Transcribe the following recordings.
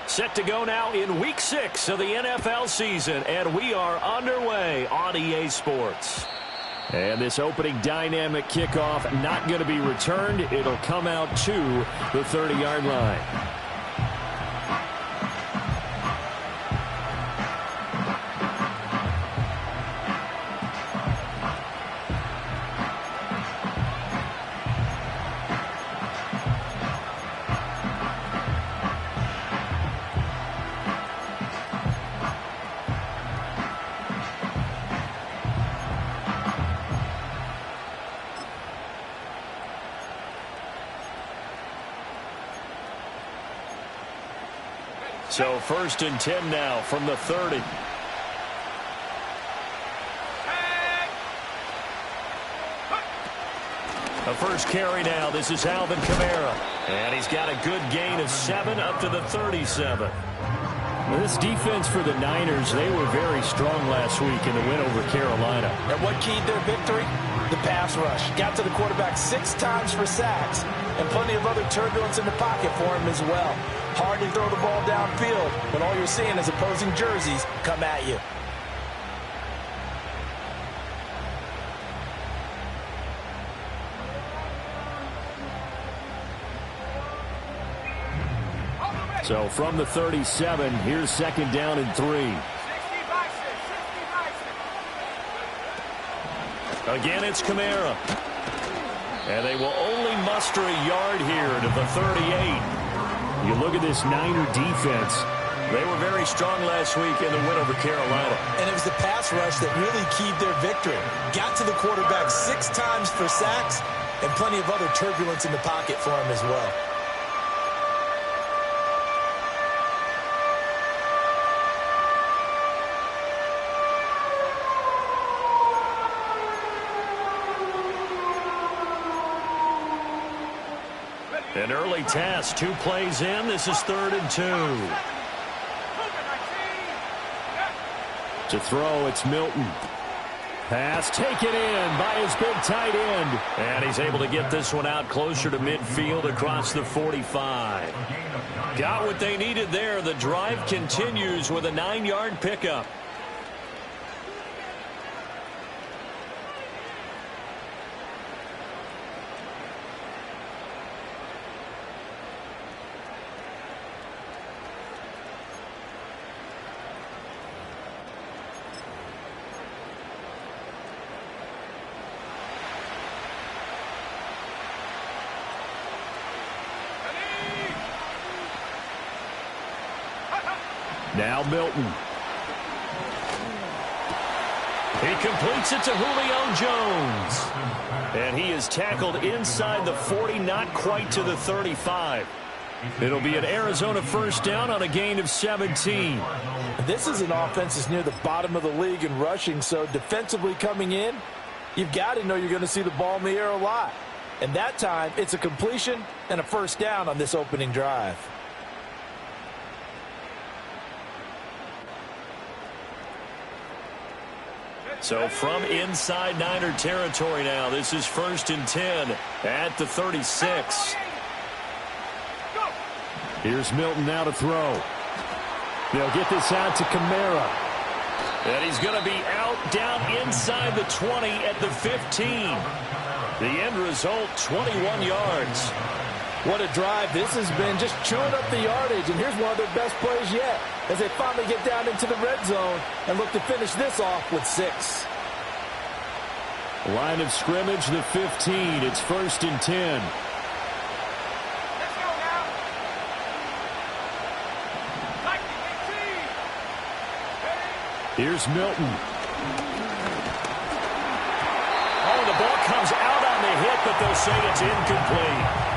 Set to go now in Week 6 of the NFL season, and we are underway on EA Sports. And this opening dynamic kickoff not going to be returned. It'll come out to the 30-yard line. So 1st and 10 now from the 30. A first carry now. This is Alvin Kamara. And he's got a good gain of 7 up to the 37. This defense for the Niners, they were very strong last week in the win over Carolina. And what keyed their victory? The pass rush. Got to the quarterback 6 times for sacks. And plenty of other turbulence in the pocket for him as well. Hard to throw the ball downfield when all you're seeing is opposing jerseys come at you. So from the 37, here's 2nd down and 3. Again, it's Kamara. And they will only muster a yard here to the 38. You look at this Niner defense. They were very strong last week in the win over Carolina. And it was the pass rush that really keyed their victory. Got to the quarterback 6 times for sacks and plenty of other turbulence in the pocket for him as well. An early test, 2 plays in. This is 3rd and 2. To throw, it's Milton. Pass taken in by his big tight end. And he's able to get this one out closer to midfield across the 45. Got what they needed there. The drive continues with a 9-yard pickup. Now Milton. He completes it to Julio Jones. And he is tackled inside the 40, not quite to the 35. It'll be an Arizona first down on a gain of 17. This is an offense that's near the bottom of the league in rushing, so defensively coming in, you've got to know you're going to see the ball in the air a lot. And that time, it's a completion and a first down on this opening drive. So from inside Niner territory now, this is 1st and 10 at the 36. Here's Milton now to throw. They'll get this out to Kamara. And he's going to be out down inside the 20 at the 15. The end result, 21 yards. What a drive this has been, just chewing up the yardage. And here's one of their best plays yet as they finally get down into the red zone and look to finish this off with 6. Line of scrimmage, the 15. It's 1st and 10. Here's Milton. Oh, the ball comes out on the hit, but they'll say it's incomplete.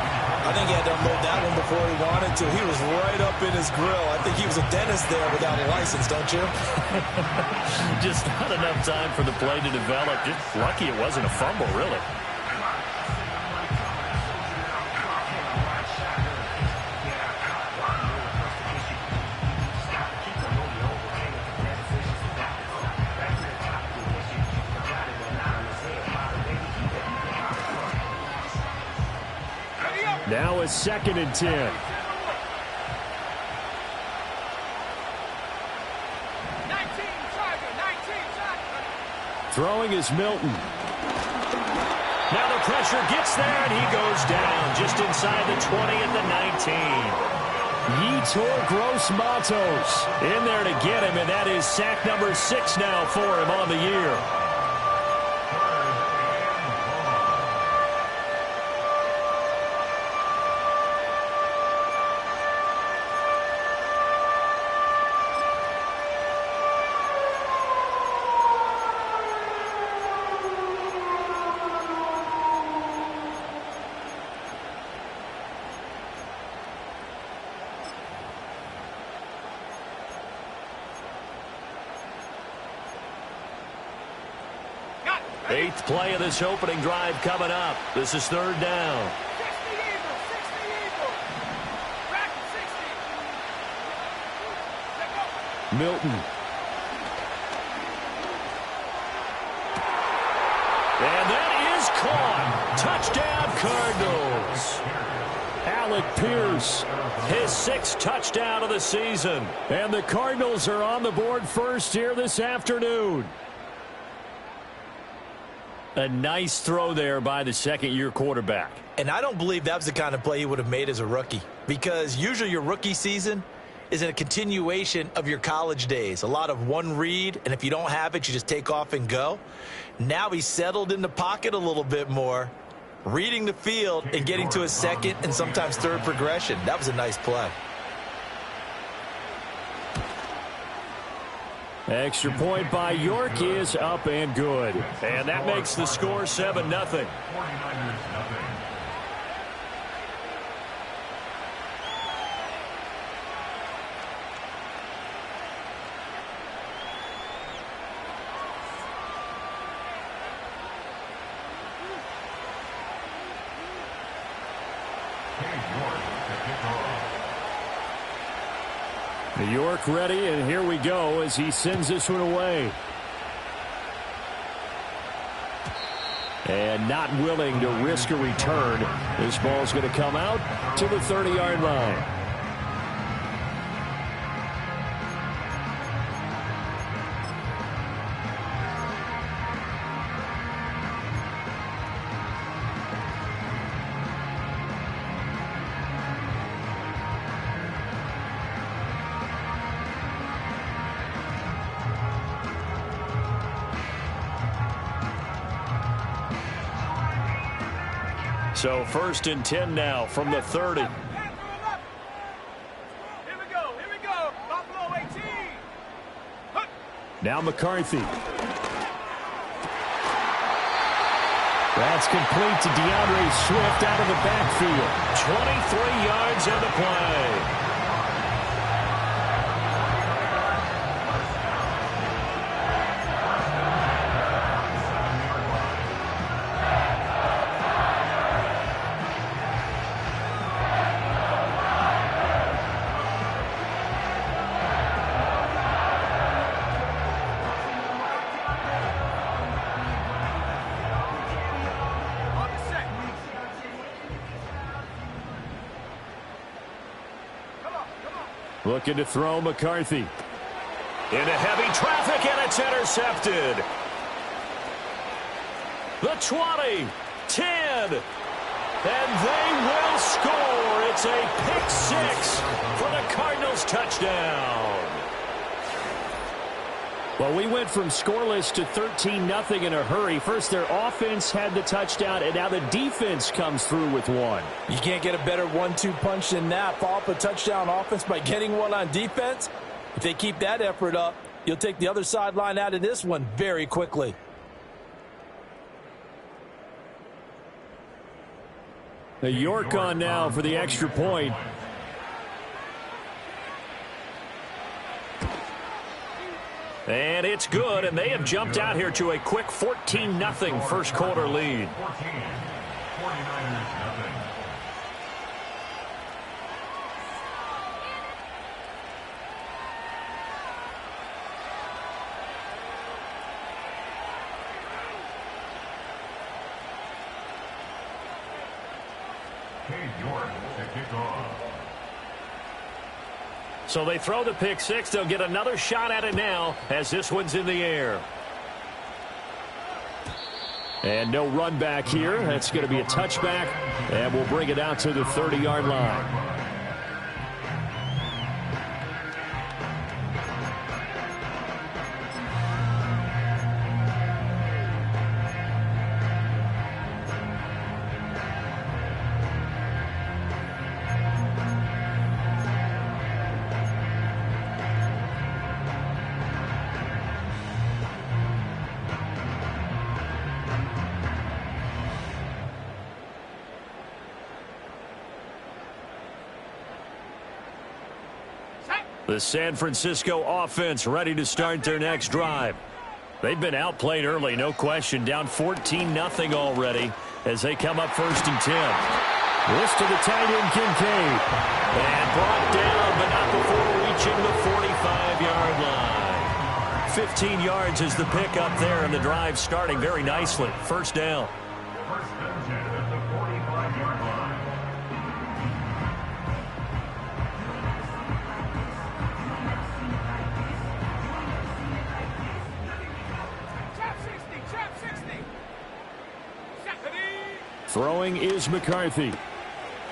I think he had to unload that one before he wanted to. He was right up in his grill. I think he was a dentist there without a license, don't you? Just not enough time for the play to develop. Just lucky it wasn't a fumble, really. Now a 2nd and 10. Throwing is Milton. Now the pressure gets there, and he goes down just inside the 20 at the 19. Yetur Gross-Matos in there to get him, and that is sack number 6 now for him on the year. Eighth play of this opening drive coming up. This is 3rd down. Milton. And that is caught. Touchdown, Cardinals. Alec Pierce, his 6th touchdown of the season. And the Cardinals are on the board first here this afternoon. A nice throw there by the 2nd-year quarterback. And I don't believe that was the kind of play he would have made as a rookie, because usually your rookie season is a continuation of your college days. A lot of one read, and if you don't have it, you just take off and go. Now he's settled in the pocket a little bit more, reading the field and getting to his 2nd and sometimes 3rd progression. That was a nice play. Extra point by York is up and good. And that makes the score 7-0. New York ready, and here we go as he sends this one away. And not willing to risk a return. This ball's going to come out to the 30-yard line. So 1st and 10 now from the 30. Here we go. Buffalo 18. Now McCarthy. That's complete to DeAndre Swift out of the backfield. 23 yards on the play. Looking to throw McCarthy. Into heavy traffic, and it's intercepted. The 20, 10, and they will score. It's a pick 6 for the Cardinals touchdown. Well, we went from scoreless to 13-0 in a hurry. First, their offense had the touchdown, and now the defense comes through with one. You can't get a better 1-2 punch than that. Follow up a touchdown offense by getting one on defense. If they keep that effort up, you'll take the other sideline out of this one very quickly. The York on now for the extra point. And it's good, and they have jumped out here to a quick 14-0 first quarter lead. So they throw the pick six. They'll get another shot at it now as this one's in the air. And no run back here. That's going to be a touchback, and we'll bring it out to the 30-yard line. The San Francisco offense ready to start their next drive. They've been outplayed early, no question. Down 14-0 already as they come up 1st and 10. This to the tight end, Gking. And brought down, but not before reaching the 45-yard line. 15 yards is the pickup there, and the drive starting very nicely. 1st down. Throwing is McCarthy.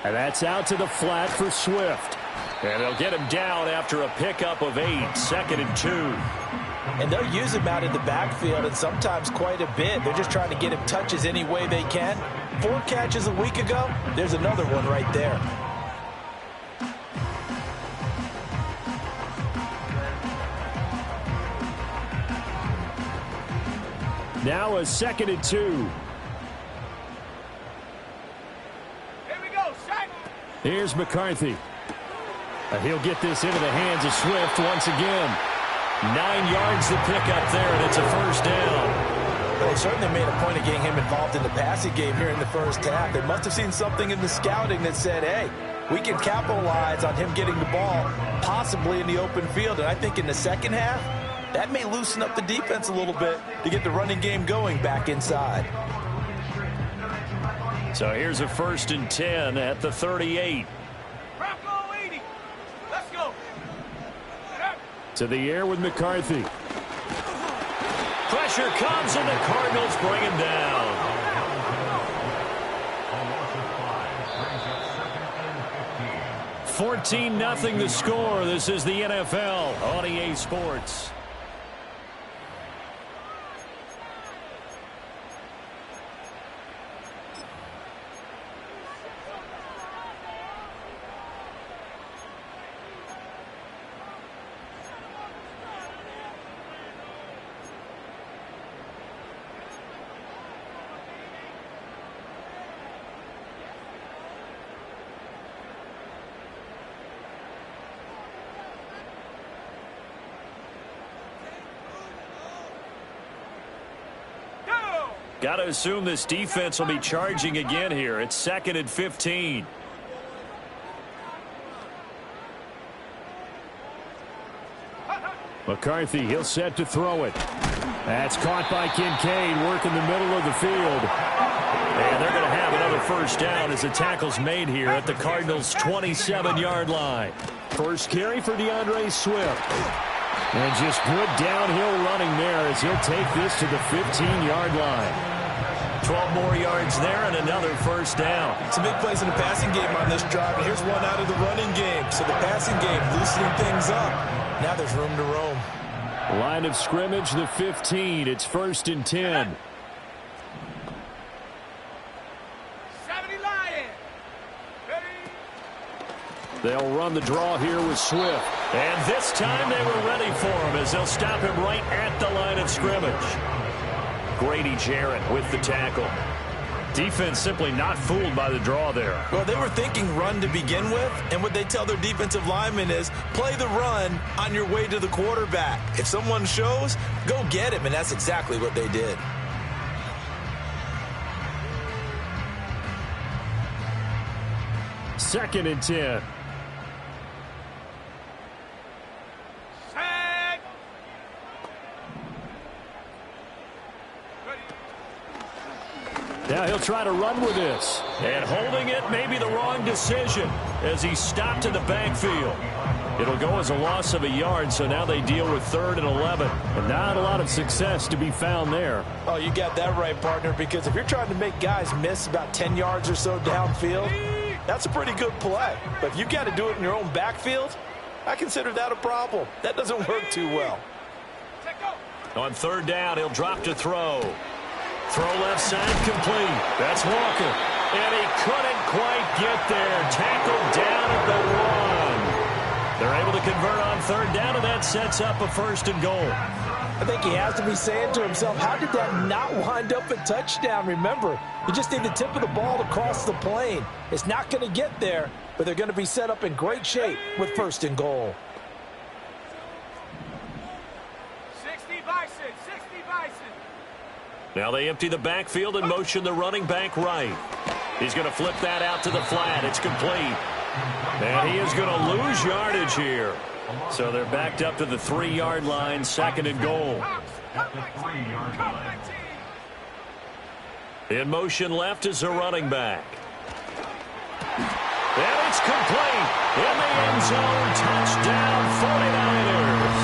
And that's out to the flat for Swift. And they'll get him down after a pickup of 8, 2nd and 2. And they'll use him out in the backfield, and sometimes quite a bit. They're just trying to get him touches any way they can. 4 catches a week ago. There's another one right there. Now a 2nd and 2. Here's McCarthy. He'll get this into the hands of Swift once again. 9 yards to pick up there, and it's a 1st down. Well, they certainly made a point of getting him involved in the passing game here in the 1st half. They must have seen something in the scouting that said, hey, we can capitalize on him getting the ball possibly in the open field. And I think in the 2nd half, that may loosen up the defense a little bit to get the running game going back inside. So here's a 1st and 10 at the 38. Bronco 80. Let's go. To the air with McCarthy. Pressure comes, and the Cardinals bring him down. 14-0 the score. This is the NFL on EA Sports. Got to assume this defense will be charging again here. It's 2nd and 15. McCarthy, he'll set to throw it. That's caught by Kincaid, working the middle of the field. And they're going to have another 1st down as the tackle's made here at the Cardinals' 27-yard line. 1st carry for DeAndre Swift. And just good downhill running there as he'll take this to the 15-yard line. 12 more yards there and another 1st down. Some big plays in the passing game on this drive, and here's one out of the running game. So the passing game loosening things up. Now there's room to roam. Line of scrimmage, the 15. It's 1st and 10. 70 Lion. They'll run the draw here with Swift. And this time they were ready for him as they'll stop him right at the line of scrimmage. Grady Jarrett with the tackle. Defense simply not fooled by the draw there. Well, they were thinking run to begin with, and what they tell their defensive linemen is play the run on your way to the quarterback. If someone shows, go get him, and that's exactly what they did. Second and 10. Now he'll try to run with this. And holding it may be the wrong decision as he stopped in the backfield. It'll go as a loss of a yard, so now they deal with 3rd and 11. And not a lot of success to be found there. Oh, you got that right, partner, because if you're trying to make guys miss about 10 yards or so downfield, that's a pretty good play. But if you got to do it in your own backfield, I consider that a problem. That doesn't work too well. On 3rd down, he'll drop to throw. Throw left side complete. That's Walker. And he couldn't quite get there. Tackled down at the 1. They're able to convert on 3rd down, and that sets up a 1st and goal. I think he has to be saying to himself, how did that not wind up a touchdown? Remember, you just need the tip of the ball to cross the plane. It's not going to get there, but they're going to be set up in great shape with 1st and goal. 60 Bison, 60 Bison. Now they empty the backfield and motion the running back right. He's going to flip that out to the flat. It's complete. And he is going to lose yardage here. So they're backed up to the 3-yard line, 2nd and goal. In motion left is a running back. And it's complete. In the end zone, touchdown 49ers.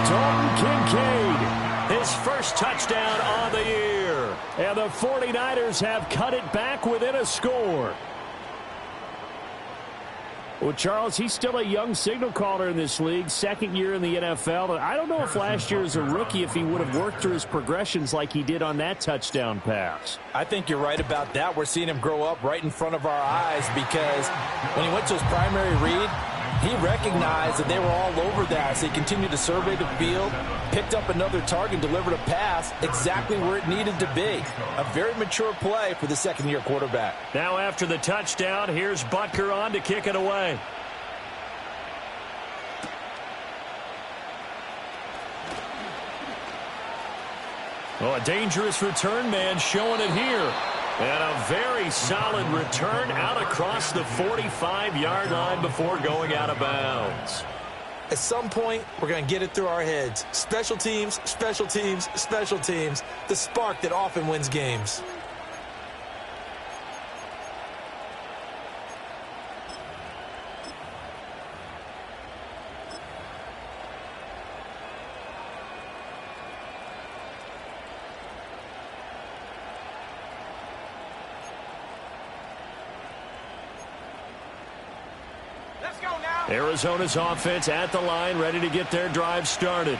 Dalton Kincaid, his first touchdown on the year. And the 49ers have cut it back within a score. Well, Charles, he's still a young signal caller in this league, 2nd year in the NFL. I don't know if last year as a rookie, if he would have worked through his progressions like he did on that touchdown pass. I think you're right about that. We're seeing him grow up right in front of our eyes because when he went to his primary read, he recognized that they were all over that. So he continued to survey the field, picked up another target, delivered a pass exactly where it needed to be. A very mature play for the 2nd-year quarterback. Now after the touchdown, here's Butker on to kick it away. Oh, a dangerous return man showing it here. And a very solid return out across the 45-yard line before going out of bounds. At some point, we're going to get it through our heads. Special teams, special teams, special teams. The spark that often wins games. Arizona's offense at the line, ready to get their drive started.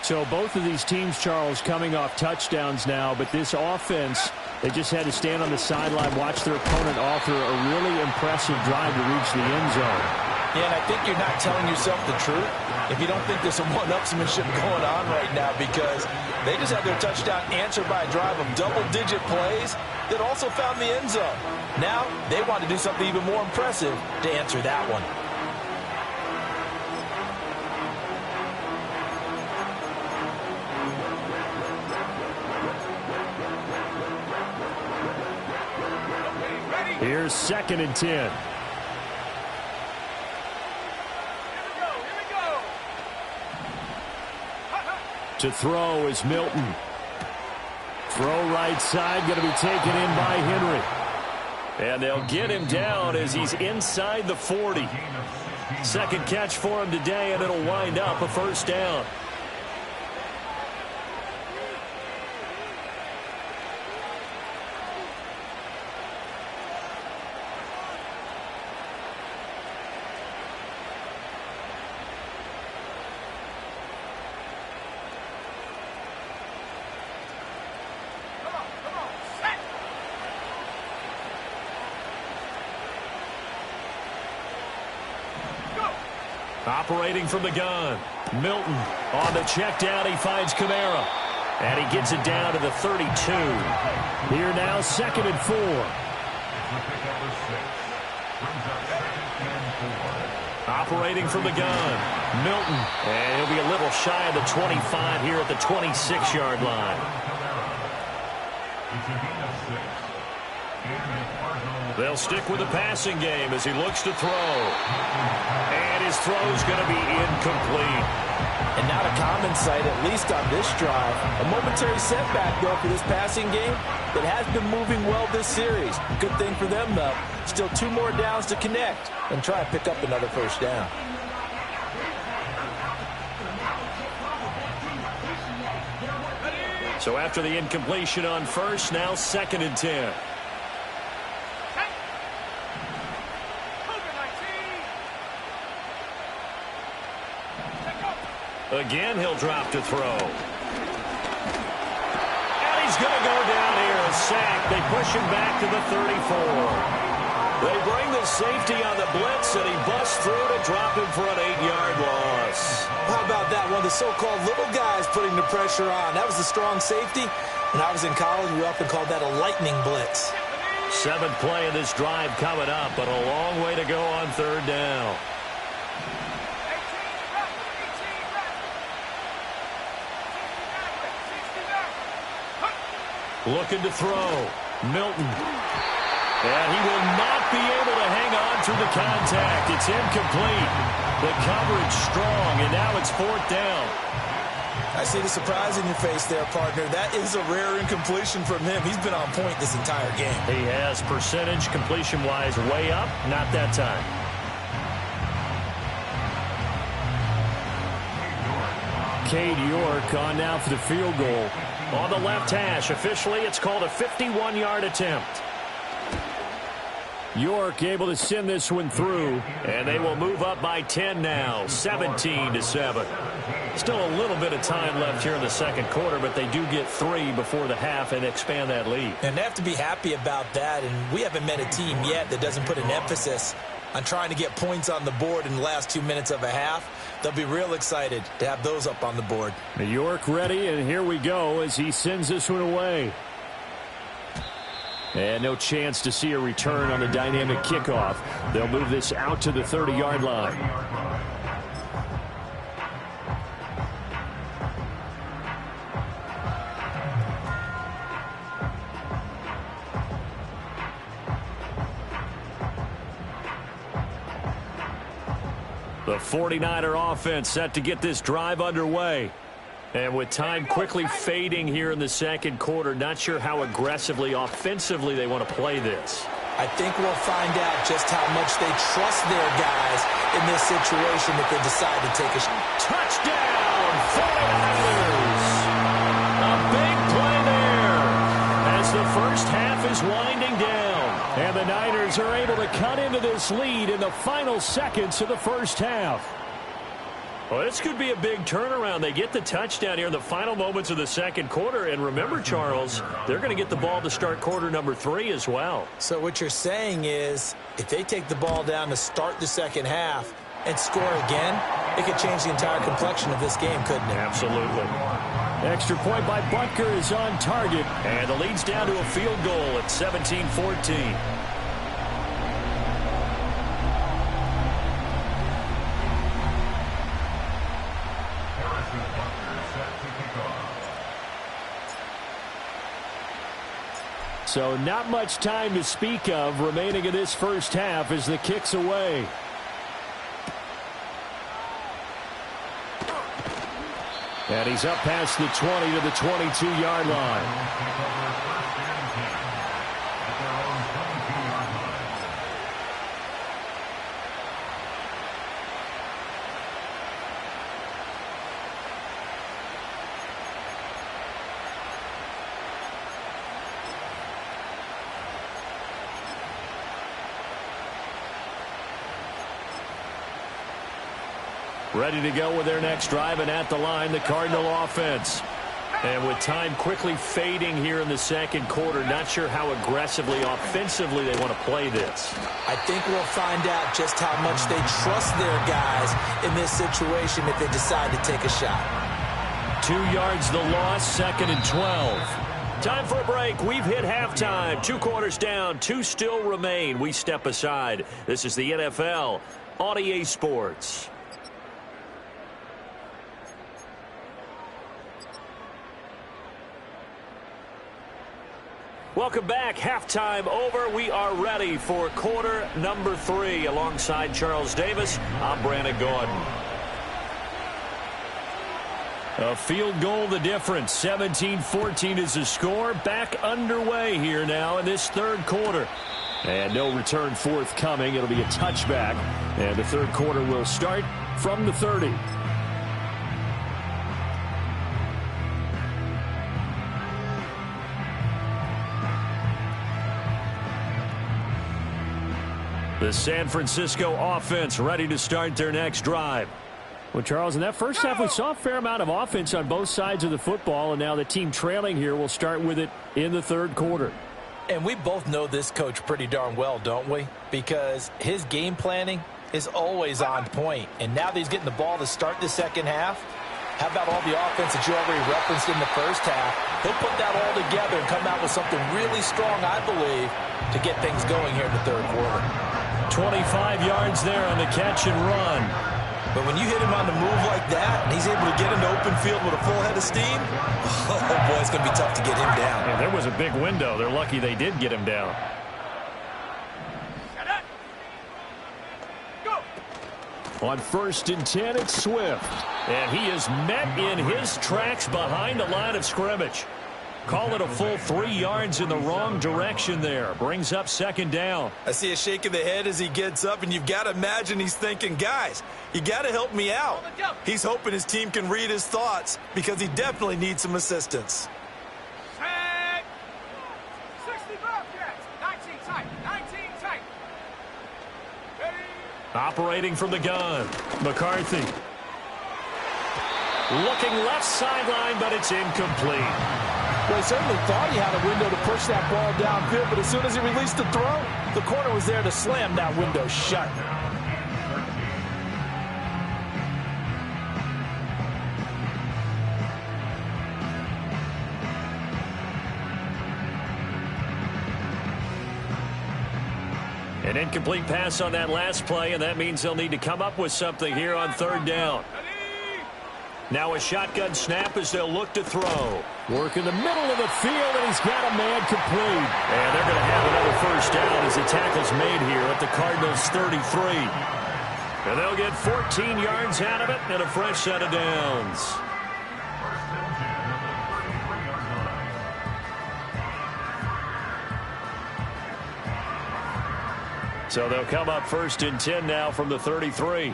So both of these teams, Charles, coming off touchdowns now, but this offense, they just had to stand on the sideline, watch their opponent offer a really impressive drive to reach the end zone. Yeah, and I think you're not telling yourself the truth if you don't think there's some one-upsmanship going on right now, because they just had their touchdown answered by a drive of double-digit plays that also found the end zone. Now they want to do something even more impressive to answer that one. Here's 2nd and 10. Here we go. To throw is Milton. Throw right side, going to be taken in by Henry. And they'll get him down as he's inside the 40. Second catch for him today, and it'll wind up a 1st down. Operating from the gun. Milton on the check down. He finds Kamara. And he gets it down to the 32. Here now, 2nd and 4. Operating from the gun. Milton. And he'll be a little shy of the 25 here at the 26-yard line. They'll stick with the passing game as he looks to throw. And his throw's going to be incomplete. And not a common sight, at least on this drive. A momentary setback, though, for this passing game that has been moving well this series. Good thing for them, though. Still 2 more downs to connect and try to pick up another first down. So after the incompletion on first, now 2nd and 10. Again, he'll drop to throw. And he's going to go down here, a sack. They push him back to the 34. They bring the safety on the blitz, and he busts through to drop him for an 8-yard loss. How about that? One of the so-called little guys putting the pressure on. That was a strong safety. When I was in college, we often called that a lightning blitz. 7th play of this drive coming up, but a long way to go on 3rd down. Looking to throw. Milton. And he will not be able to hang on through the contact. It's incomplete. The coverage strong, and now it's 4th down. I see the surprise in your face there, partner. That is a rare incompletion from him. He's been on point this entire game. He has percentage completion-wise way up. Not that time. Cade York on now for the field goal. On the left hash, officially it's called a 51-yard attempt. York able to send this one through, and they will move up by 10 now, 17-7. Still a little bit of time left here in the 2nd quarter, but they do get 3 before the half and expand that lead. And they have to be happy about that, and we haven't met a team yet that doesn't put an emphasis on trying to get points on the board in the last 2 minutes of a half. They'll be real excited to have those up on the board. York ready, and here we go as he sends this one away. And no chance to see a return on the dynamic kickoff. They'll move this out to the 30-yard line. The 49er offense set to get this drive underway. And with time quickly fading here in the 2nd quarter, not sure how aggressively, offensively they want to play this. I think we'll find out just how much they trust their guys in this situation if they decide to take a shot. Touchdown, 49ers! A big play there as the first half is winding down. And the Niners are able to cut into this lead in the final seconds of the first half. Well, this could be a big turnaround. They get the touchdown here in the final moments of the 2nd quarter. And remember, Charles, they're going to get the ball to start quarter number 3 as well. So what you're saying is if they take the ball down to start the 2nd half and score again, it could change the entire complexion of this game, couldn't it? Absolutely. Extra point by Butker is on target. And the lead's down to a field goal at 17-14. So not much time to speak of remaining in this first half as the kick's away. And he's up past the 20 to the 22-yard line. Ready to go with their next drive, and at the line, the Cardinal offense. And with time quickly fading here in the 2nd quarter, not sure how aggressively, offensively they want to play this. I think we'll find out just how much they trust their guys in this situation if they decide to take a shot. 2 yards the loss, 2nd and 12. Time for a break. We've hit halftime. 2 quarters down, 2 still remain. We step aside. This is the NFL on EA Sports. Welcome back. Halftime over. We are ready for quarter number 3. Alongside Charles Davis, I'm Brandon Gordon. A field goal the difference. 17-14 is the score. Back underway here now in this third quarter. And no return forthcoming. It'll be a touchback. And the third quarter will start from the 30. The San Francisco offense ready to start their next drive. Well, Charles, in that first half, we saw a fair amount of offense on both sides of the football, and now the team trailing here will start with it in the third quarter. And we both know this coach pretty darn well, don't we? Because his game planning is always on point. And now that he's getting the ball to start the second half, how about all the offense that you already referenced in the first half? He'll put that all together and come out with something really strong, I believe, to get things going here in the third quarter. 25 yards there on the catch and run. But when you hit him on the move like that, and he's able to get into open field with a full head of steam, oh boy, it's going to be tough to get him down. Yeah, there was a big window. They're lucky they did get him down. On 1st and 10, it's Swift. And he is met in his tracks behind the line of scrimmage. Call it a full 3 yards in the wrong direction there. Brings up second down. I see a shake of the head as he gets up, and you've got to imagine he's thinking, guys, you got to help me out. He's hoping his team can read his thoughts because he definitely needs some assistance. Set. 60 Bobcats. 19 tight. 19 tight. Ready. Operating from the gun. McCarthy. Looking left sideline, but it's incomplete. Well, he certainly thought he had a window to push that ball downfield, but as soon as he released the throw, the corner was there to slam that window shut. An incomplete pass on that last play, and that means they'll need to come up with something here on third down. Now a shotgun snap as they'll look to throw. Work in the middle of the field, and he's got a man complete. And they're going to have another first down as the tackle's made here at the Cardinals' 33. And they'll get 14 yards out of it and a fresh set of downs. So they'll come up 1st and 10 now from the 33.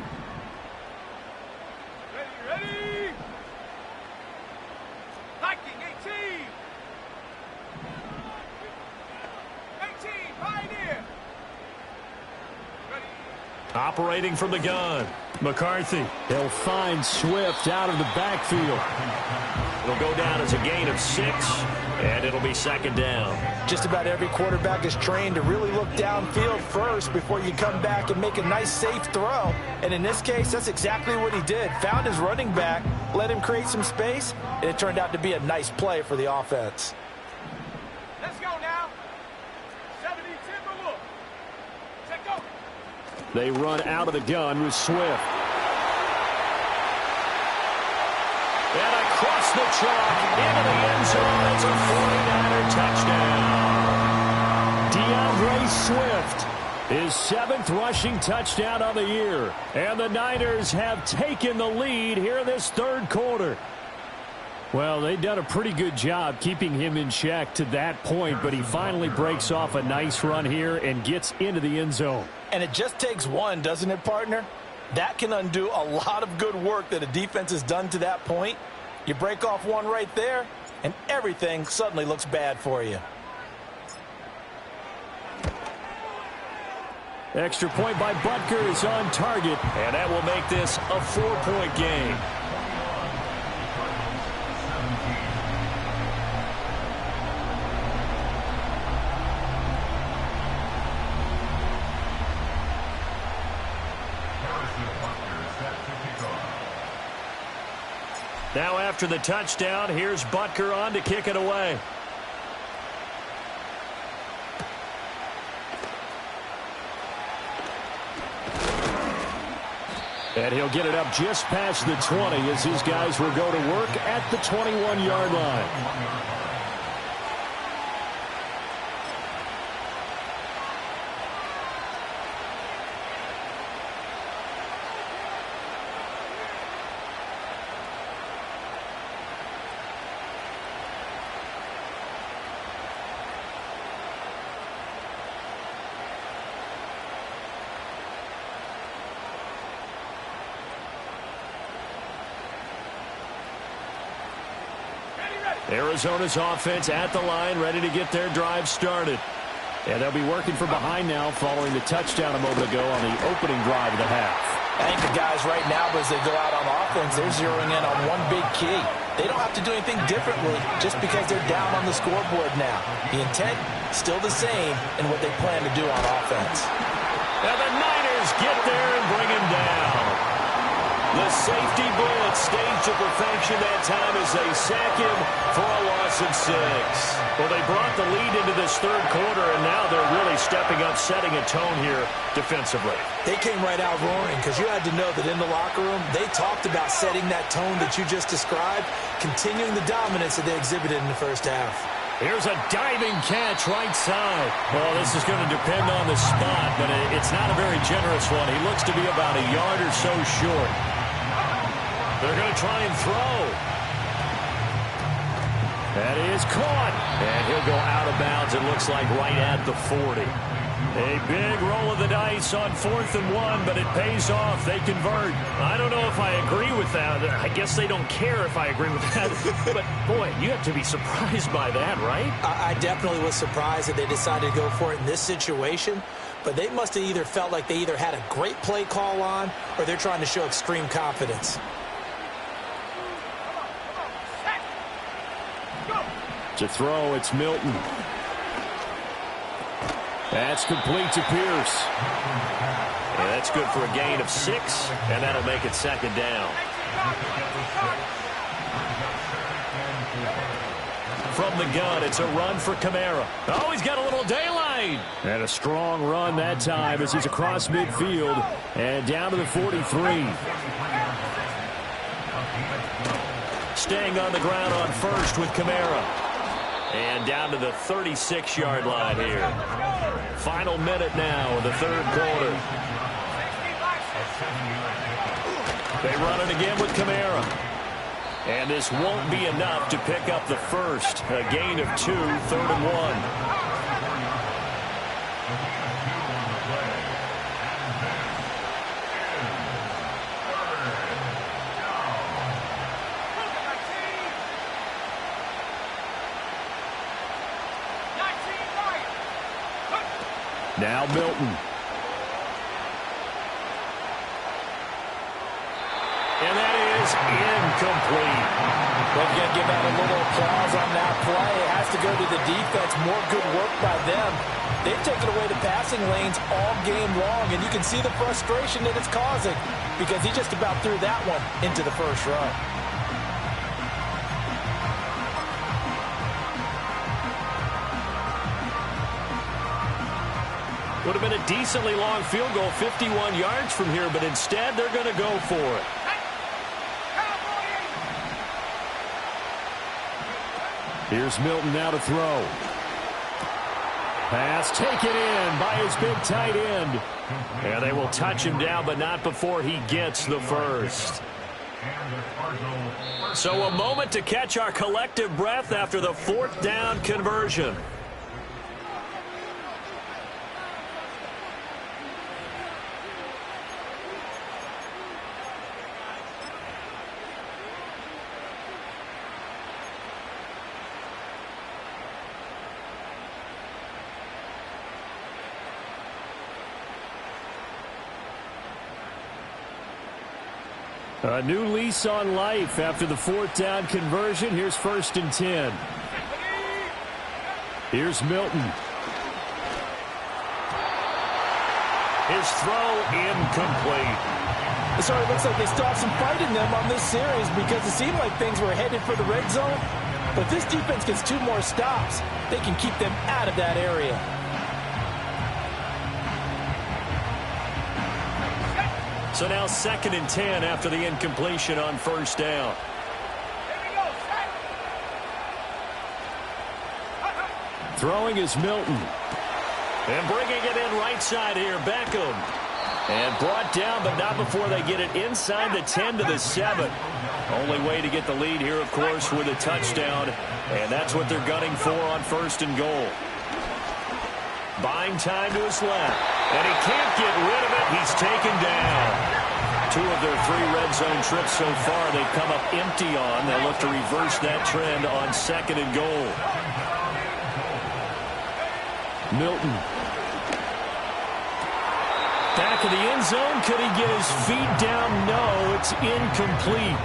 Operating from the gun. McCarthy. He'll find Swift out of the backfield. It'll go down as a gain of 6, and it'll be second down. Just about every quarterback is trained to really look downfield first before you come back and make a nice, safe throw. And in this case, that's exactly what he did. Found his running back, let him create some space, and it turned out to be a nice play for the offense. Let's go now. 70 Timberwolves. Check go. They run out of the gun with Swift. And across the chalk into the end zone. It's a 49er touchdown. DeAndre Swift, his 7th rushing touchdown of the year. And the Niners have taken the lead here in this third quarter. Well, they've done a pretty good job keeping him in check to that point, but he finally breaks off a nice run here and gets into the end zone. And it just takes one, doesn't it, partner? That can undo a lot of good work that a defense has done to that point. You break off one right there, and everything suddenly looks bad for you. Extra point by Butker is on target, and that will make this a 4-point game. Now after the touchdown, here's Butker on to kick it away. And he'll get it up just past the 20 as his guys will go to work at the 21-yard line. Arizona's offense at the line, ready to get their drive started. And they'll be working from behind now following the touchdown a moment ago on the opening drive of the half. I think the guys right now, as they go out on offense, they're zeroing in on one big key. They don't have to do anything differently just because they're down on the scoreboard now. The intent, still the same in what they plan to do on offense. And the Niners get there and bring him down. The safety blitz staged to perfection that time as they sack him for a loss of 6. Well, they brought the lead into this third quarter, and now they're really stepping up, setting a tone here defensively. They came right out roaring because you had to know that in the locker room, they talked about setting that tone that you just described, continuing the dominance that they exhibited in the first half. Here's a diving catch right side. Well, this is going to depend on the spot, but it's not a very generous one. He looks to be about a yard or so short. They're going to try and throw. That is caught. And he'll go out of bounds, it looks like, right at the 40. A big roll of the dice on 4th and 1, but it pays off. They convert. I don't know if I agree with that. I guess they don't care if I agree with that. But, boy, you have to be surprised by that, right? I definitely was surprised that they decided to go for it in this situation. But they must have either felt like they either had a great play call on or they're trying to show extreme confidence. To throw, it's Milton. That's complete to Pierce. And that's good for a gain of 6, and that'll make it 2nd down. From the gun, it's a run for Kamara. Oh, he's got a little daylight. And a strong run that time as he's across midfield and down to the 43. Staying on the ground on first with Kamara. And down to the 36-yard line here. Final minute now of the third quarter. They run it again with Kamara. And this won't be enough to pick up the first. A gain of 2, 3rd and 1. Now Milton. And that is incomplete. Well, you got to give out a little applause on that play. It has to go to the defense. More good work by them. They've taken away the passing lanes all game long, and you can see the frustration that it's causing because he just about threw that one into the first row. Would have been a decently long field goal, 51 yards from here, but instead they're going to go for it. Here's Milton now to throw. Pass taken in by his big tight end. And they will touch him down, but not before he gets the first. So a moment to catch our collective breath after the 4th down conversion. A new lease on life after the 4th down conversion. Here's 1st and 10. Here's Milton. His throw incomplete. So it looks like they still have some fight in them on this series because it seemed like things were headed for the red zone. But if this defense gets 2 more stops, they can keep them out of that area. So now 2nd and 10 after the incompletion on 1st down. Throwing is Milton. And bringing it in right side here, Beckham. And brought down, but not before they get it inside the 10 to the 7. Only way to get the lead here, of course, with a touchdown. And that's what they're gunning for on 1st and goal. Buying time to his left. And he can't get rid of it. He's taken down. 2 of their 3 red zone trips so far they've come up empty on. They'll look to reverse that trend on 2nd and goal. Milton. Back of the end zone. Could he get his feet down? No, it's incomplete.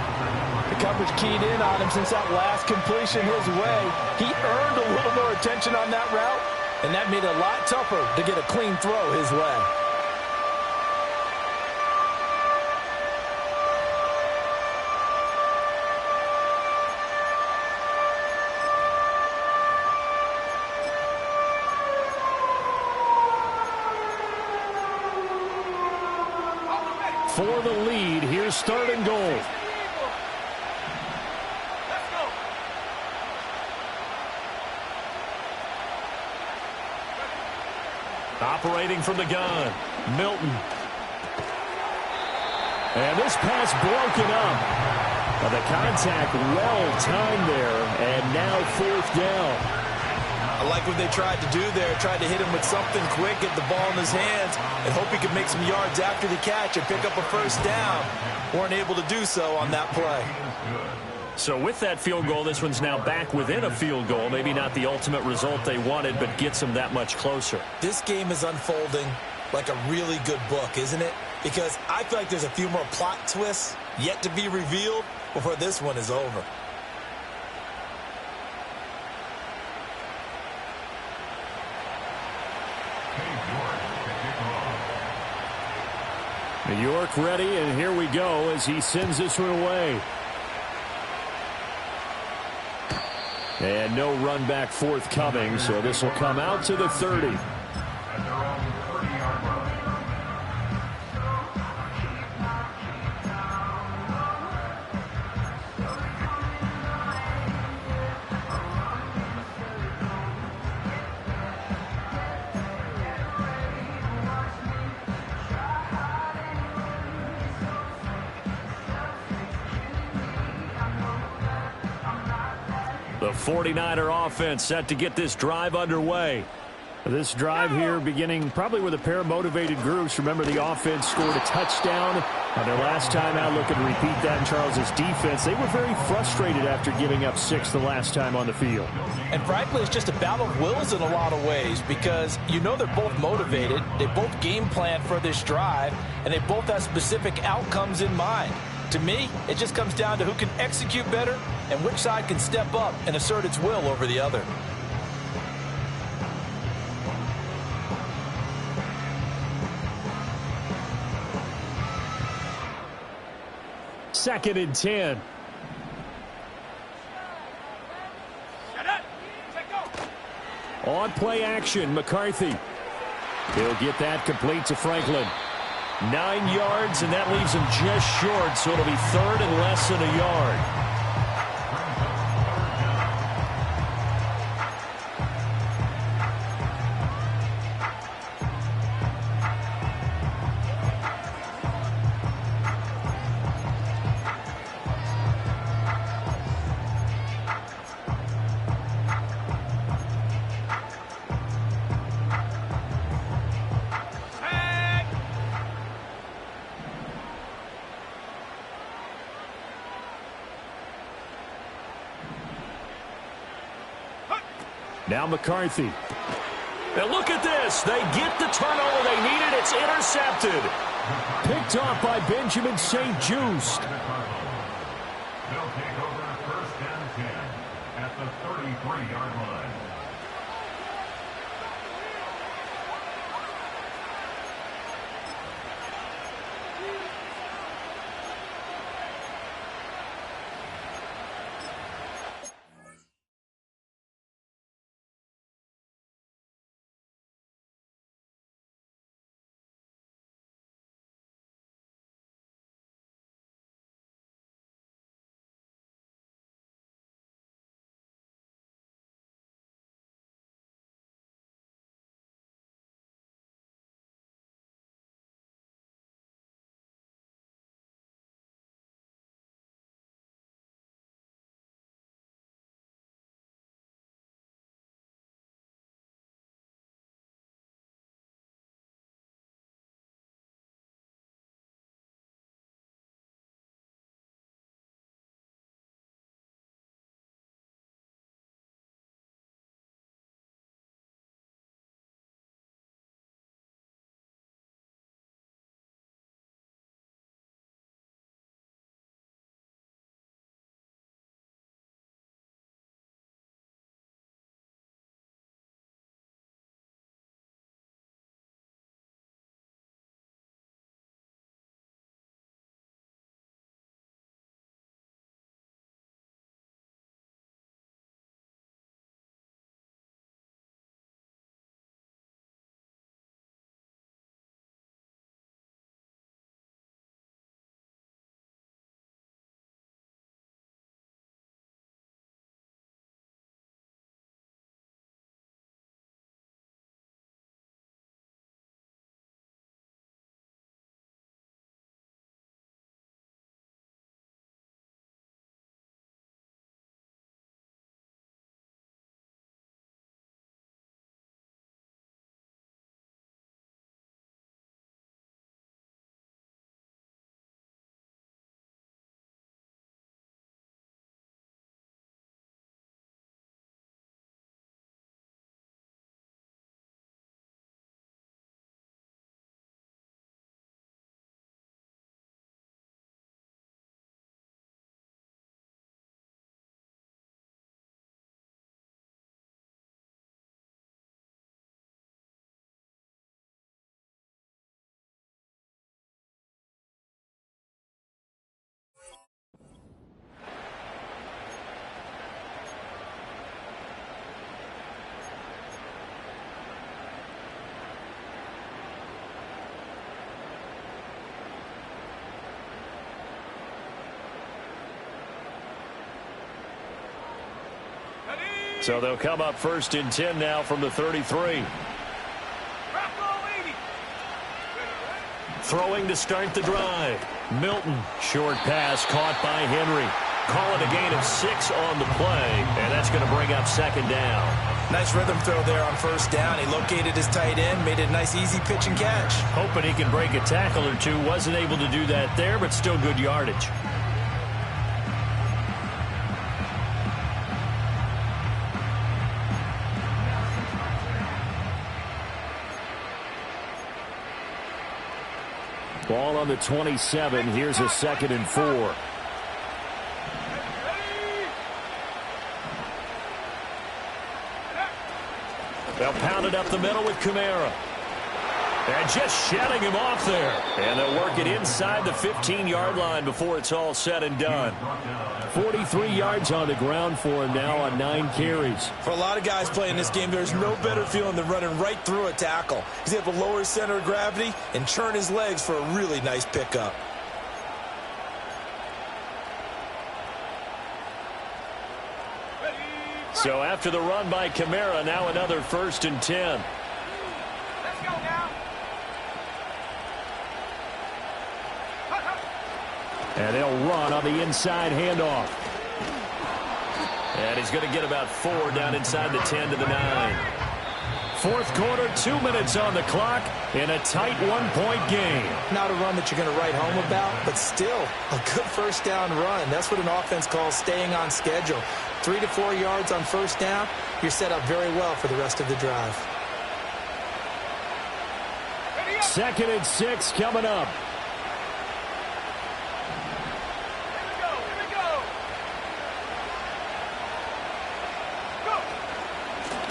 The coverage keyed in on him since that last completion his way. He earned a little more attention on that route, and that made it a lot tougher to get a clean throw his way. For the lead, here's 3rd and goal. Let's go. Operating from the gun, Milton. And this pass broken up. The contact well timed there, and now 4th down. I like what they tried to do there, tried to hit him with something quick, get the ball in his hands, and hope he could make some yards after the catch and pick up a 1st down. Weren't able to do so on that play. So with that field goal, this one's now back within a field goal. Maybe not the ultimate result they wanted, but gets them that much closer. This game is unfolding like a really good book, isn't it? Because I feel like there's a few more plot twists yet to be revealed before this one is over. New York ready, and here we go as he sends this one away. And no run back forthcoming, so this will come out to the 30. The 49er offense set to get this drive underway. This drive here beginning probably with a pair of motivated groups. Remember, the offense scored a touchdown on their last time out. Looking to repeat that in Charles's defense. They were very frustrated after giving up 6 the last time on the field. And frankly, it's just a battle of wills in a lot of ways because you know they're both motivated. They both game plan for this drive, and they both have specific outcomes in mind. To me, it just comes down to who can execute better and which side can step up and assert its will over the other. Second and 10. On play action, McCarthy. He'll get that complete to Franklin. 9 yards, and that leaves him just short, so it'll be 3rd and less than a yard. Now McCarthy. And look at this. They get the turnover they needed. It's intercepted. Picked off by Benjamin St. Just. They'll take over 1st and 10 at the 33-yard line. So they'll come up 1st and 10 now from the 33. Throwing to start the drive. Milton, short pass caught by Henry. Call it a gain of 6 on the play, and that's going to bring up 2nd down. Nice rhythm throw there on 1st down. He located his tight end, made it a nice easy pitch and catch. Hoping he can break a tackle or two. Wasn't able to do that there, but still good yardage. Ball on the 27. Here's a 2nd and 4. They'll pound it up the middle with Kamara. And just shutting him off there. And they'll work it inside the 15-yard line before it's all said and done. 43 yards on the ground for him now on 9 carries. For a lot of guys playing this game, there's no better feeling than running right through a tackle. He's able to lower his center of gravity and churn his legs for a really nice pickup. So after the run by Kamara, now another 1st and 10. Let's go now. And they'll run on the inside handoff. And he's going to get about 4 down inside the 10 to the 9. 4th quarter, 2 minutes on the clock in a tight 1-point game. Not a run that you're going to write home about, but still a good 1st down run. That's what an offense calls staying on schedule. 3 to 4 yards on 1st down, you're set up very well for the rest of the drive. 2nd and 6 coming up.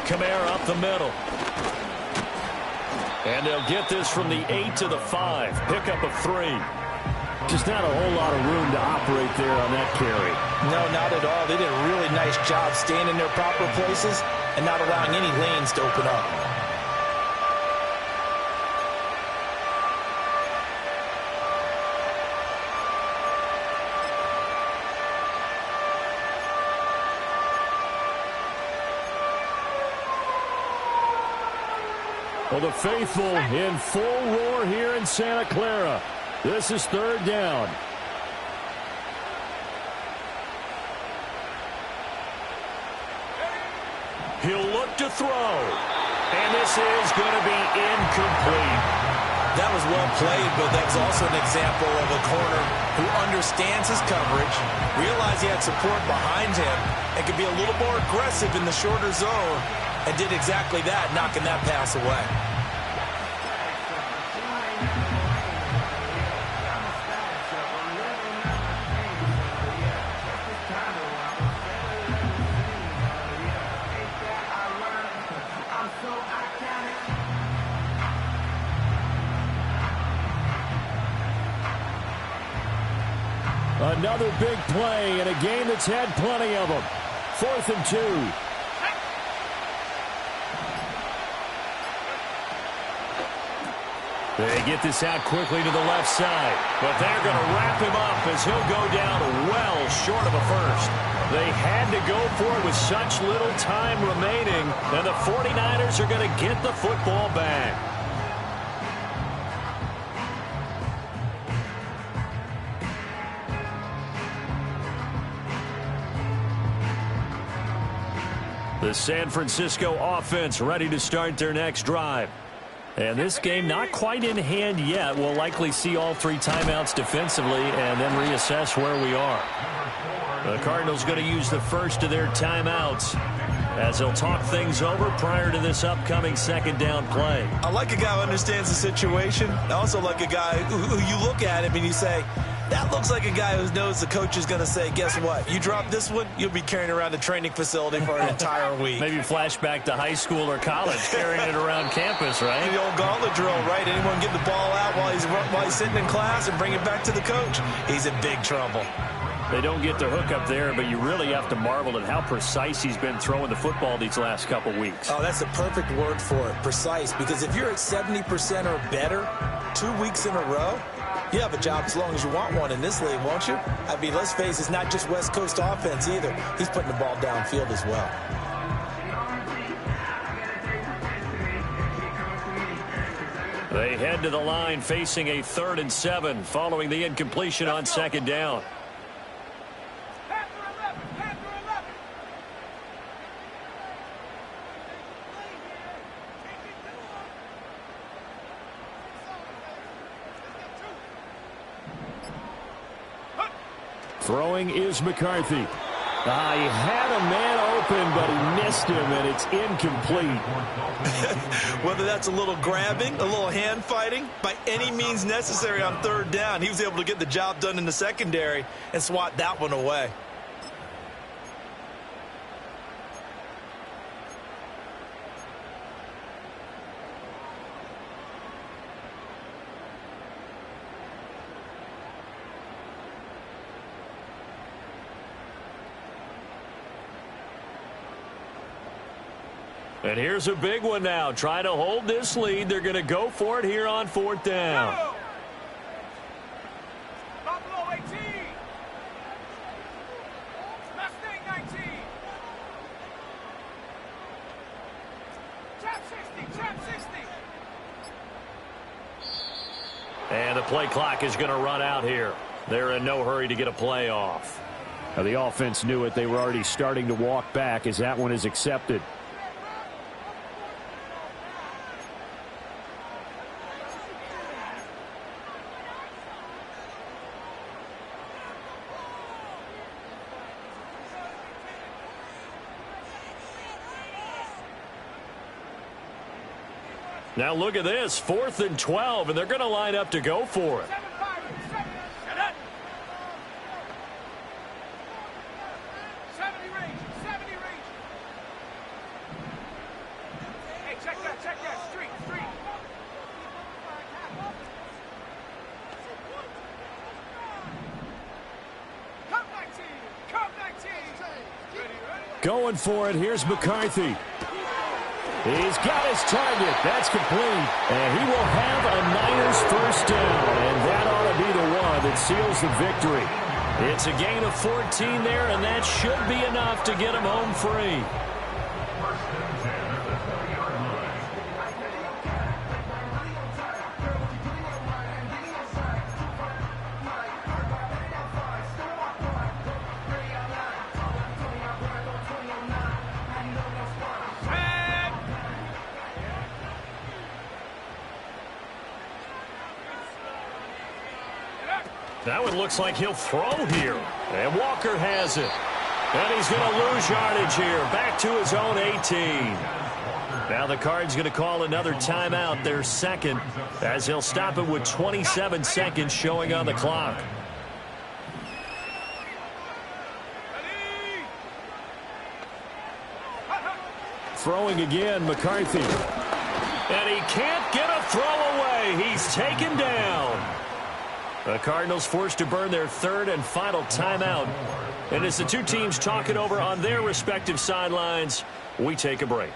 Kamara up the middle. And they'll get this from the 8 to the 5. Pickup of 3. Just not a whole lot of room to operate there on that carry. No, not at all. They did a really nice job staying in their proper places and not allowing any lanes to open up. Well, the faithful in full roar here in Santa Clara. This is 3rd down. He'll look to throw. And this is going to be incomplete. That was well played, but that's also an example of a corner who understands his coverage, realized he had support behind him, and could be a little more aggressive in the shorter zone, and did exactly that, knocking that pass away. Another big play in a game that's had plenty of them. 4th and 2. They get this out quickly to the left side, but they're going to wrap him up as he'll go down well short of a first. They had to go for it with such little time remaining, and the 49ers are going to get the football back. The San Francisco offense ready to start their next drive. And this game not quite in hand yet. We'll likely see all 3 timeouts defensively and then reassess where we are. The Cardinals going to use the first of their timeouts as they'll talk things over prior to this upcoming 2nd down play. I like a guy who understands the situation. I also like a guy who you look at him and you say, that looks like a guy who knows the coach is going to say, guess what? You drop this one, you'll be carrying around the training facility for an entire week. Maybe flashback to high school or college, carrying it around campus, right? The old gauntlet drill, right? Anyone get the ball out while he's sitting in class and bring it back to the coach? He's in big trouble. They don't get the hook up there, but you really have to marvel at how precise he's been throwing the football these last couple weeks. Oh, that's the perfect word for it, precise. Because if you're at 70% or better 2 weeks in a row, you have a job as long as you want one in this league, won't you? I mean, let's face it, it's not just West Coast offense either. He's putting the ball downfield as well. They head to the line facing a 3rd and 7 following the incompletion on 2nd down. Throwing is McCarthy. He had a man open, but he missed him, and it's incomplete. Whether that's a little grabbing, a little hand fighting, by any means necessary on 3rd down, he was able to get the job done in the secondary and swat that one away. And here's a big one now. Trying to hold this lead. They're going to go for it here on 4th down. Buffalo 18. Mustang 19. Trap 60. Trap 60. And the play clock is going to run out here. They're in no hurry to get a play off. Now, the offense knew it. They were already starting to walk back as that one is accepted. Now look at this, 4th and 12, and they're going to line up to go for it. 70 range. Hey, check that. Street. Come 19. Ready. Going for it, here's McCarthy. He's got his target. That's complete. And he will have a Niners 1st down. And that ought to be the one that seals the victory. It's a gain of 14 there, and that should be enough to get him home free. That one looks like he'll throw here. And Walker has it. And he's going to lose yardage here. Back to his own 18. Now the Cards going to call another timeout, their 2nd, as he'll stop it with 27 seconds showing on the clock. Throwing again, McCarthy. And he can't get a throw away. He's taken down. The Cardinals forced to burn their 3rd and final timeout. And as the two teams talk it over on their respective sidelines, we take a break.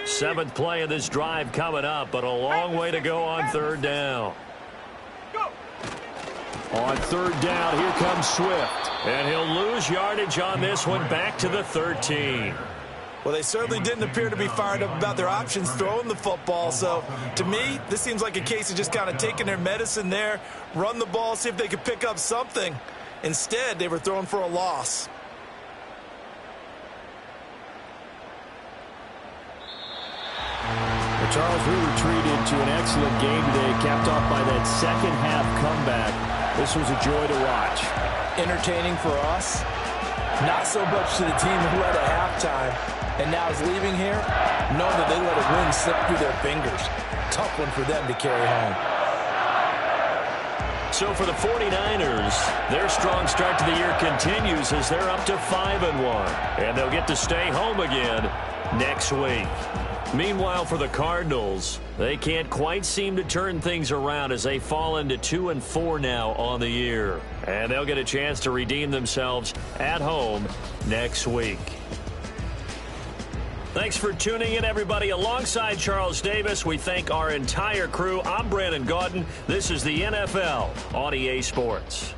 Seventh play of this drive coming up, but a long way to go on 3rd down. On 3rd down, here comes Swift. And he'll lose yardage on this one, back to the 13. Well, they certainly didn't appear to be fired up about their options throwing the football. So, to me, this seems like a case of just kind of taking their medicine there, run the ball, see if they could pick up something. Instead, they were throwing for a loss. Charles, we were treated to an excellent game today, capped off by that second-half comeback. This was a joy to watch. Entertaining for us, not so much to the team who led at halftime and now is leaving here, knowing that they let a win slip through their fingers. Tough one for them to carry home. So for the 49ers, their strong start to the year continues as they're up to 5-1. And they'll get to stay home again next week. Meanwhile, for the Cardinals, they can't quite seem to turn things around as they fall into 2-4 now on the year. And they'll get a chance to redeem themselves at home next week. Thanks for tuning in, everybody. Alongside Charles Davis, we thank our entire crew. I'm Brandon Gaudin. This is the NFL on EA Sports.